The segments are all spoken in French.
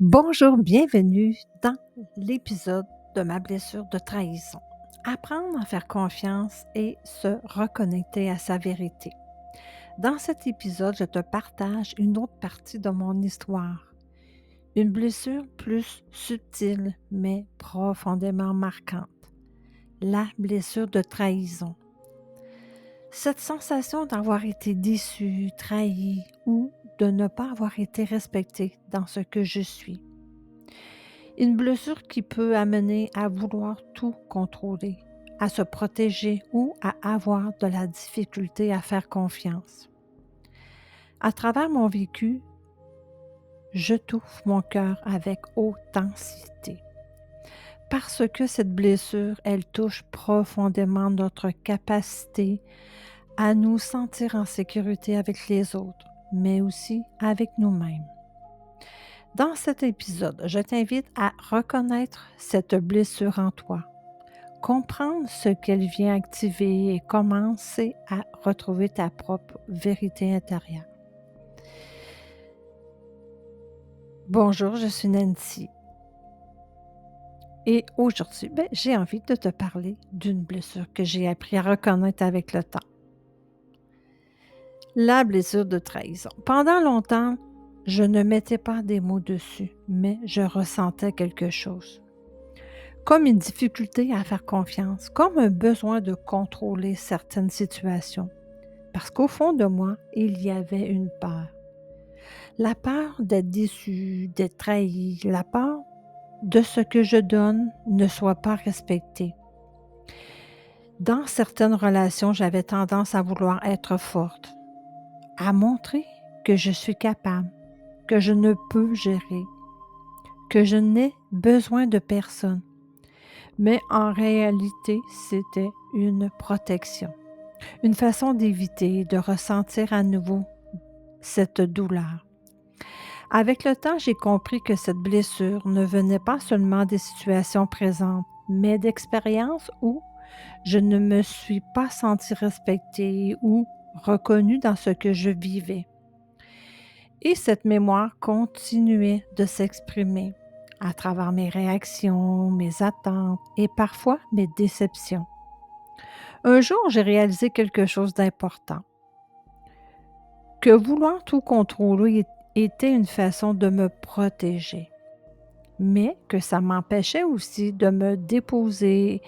Bonjour, bienvenue dans l'épisode de ma blessure de trahison. Apprendre à faire confiance et se reconnecter à sa vérité. Dans cet épisode, je te partage une autre partie de mon histoire. Une blessure plus subtile mais profondément marquante. La blessure de trahison. Cette sensation d'avoir été déçu, trahi ou de ne pas avoir été respecté dans ce que je suis. Une blessure qui peut amener à vouloir tout contrôler, à se protéger ou à avoir de la difficulté à faire confiance. À travers mon vécu, je touche mon cœur avec authenticité. Parce que cette blessure, elle touche profondément notre capacité à nous sentir en sécurité avec les autres, mais aussi avec nous-mêmes. Dans cet épisode, je t'invite à reconnaître cette blessure en toi, comprendre ce qu'elle vient activer et commencer à retrouver ta propre vérité intérieure. Bonjour, je suis Nancy. Et aujourd'hui, j'ai envie de te parler d'une blessure que j'ai appris à reconnaître avec le temps. La blessure de trahison. Pendant longtemps, je ne mettais pas des mots dessus, mais je ressentais quelque chose. Comme une difficulté à faire confiance, comme un besoin de contrôler certaines situations. Parce qu'au fond de moi, il y avait une peur. La peur d'être déçu, d'être trahi, la peur de ce que je donne ne soit pas respecté. Dans certaines relations, j'avais tendance à vouloir être forte, à montrer que je suis capable, que je ne peux gérer, que je n'ai besoin de personne. Mais en réalité, c'était une protection, une façon d'éviter de ressentir à nouveau cette douleur. Avec le temps, j'ai compris que cette blessure ne venait pas seulement des situations présentes, mais d'expériences où je ne me suis pas sentie respectée ou reconnue dans ce que je vivais. Et cette mémoire continuait de s'exprimer à travers mes réactions, mes attentes et parfois mes déceptions. Un jour, j'ai réalisé quelque chose d'important, que vouloir tout contrôler était une façon de me protéger, mais que ça m'empêchait aussi de me déposer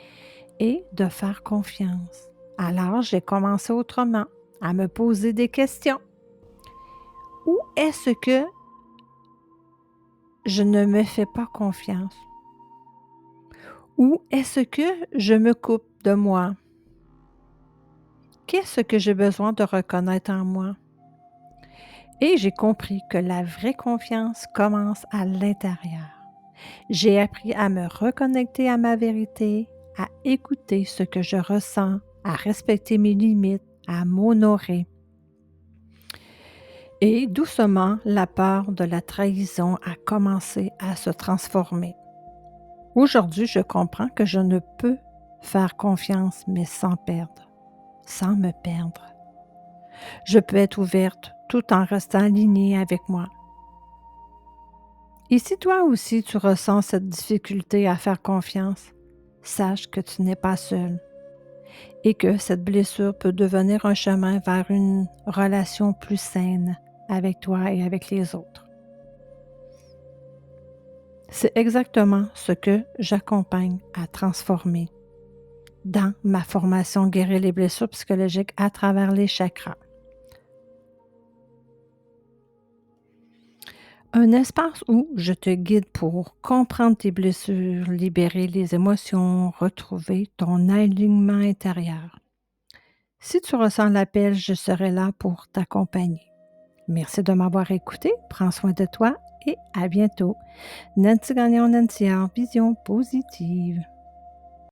et de faire confiance. Alors, j'ai commencé autrement, à me poser des questions. Où est-ce que je ne me fais pas confiance? Où est-ce que je me coupe de moi? Qu'est-ce que j'ai besoin de reconnaître en moi? Et j'ai compris que la vraie confiance commence à l'intérieur. J'ai appris à me reconnecter à ma vérité, à écouter ce que je ressens, à respecter mes limites, à m'honorer. Et doucement, la peur de la trahison a commencé à se transformer. Aujourd'hui, je comprends que je ne peux faire confiance, mais sans perdre, sans me perdre. Je peux être ouverte tout en restant alignée avec moi. Et si toi aussi tu ressens cette difficulté à faire confiance, sache que tu n'es pas seul et que cette blessure peut devenir un chemin vers une relation plus saine avec toi et avec les autres. C'est exactement ce que j'accompagne à transformer dans ma formation Guérir les blessures psychologiques à travers les chakras. Un espace où je te guide pour comprendre tes blessures, libérer les émotions, retrouver ton alignement intérieur. Si tu ressens l'appel, je serai là pour t'accompagner. Merci de m'avoir écouté, prends soin de toi et à bientôt. Nancy Gagnon, Nancy, en vision positive.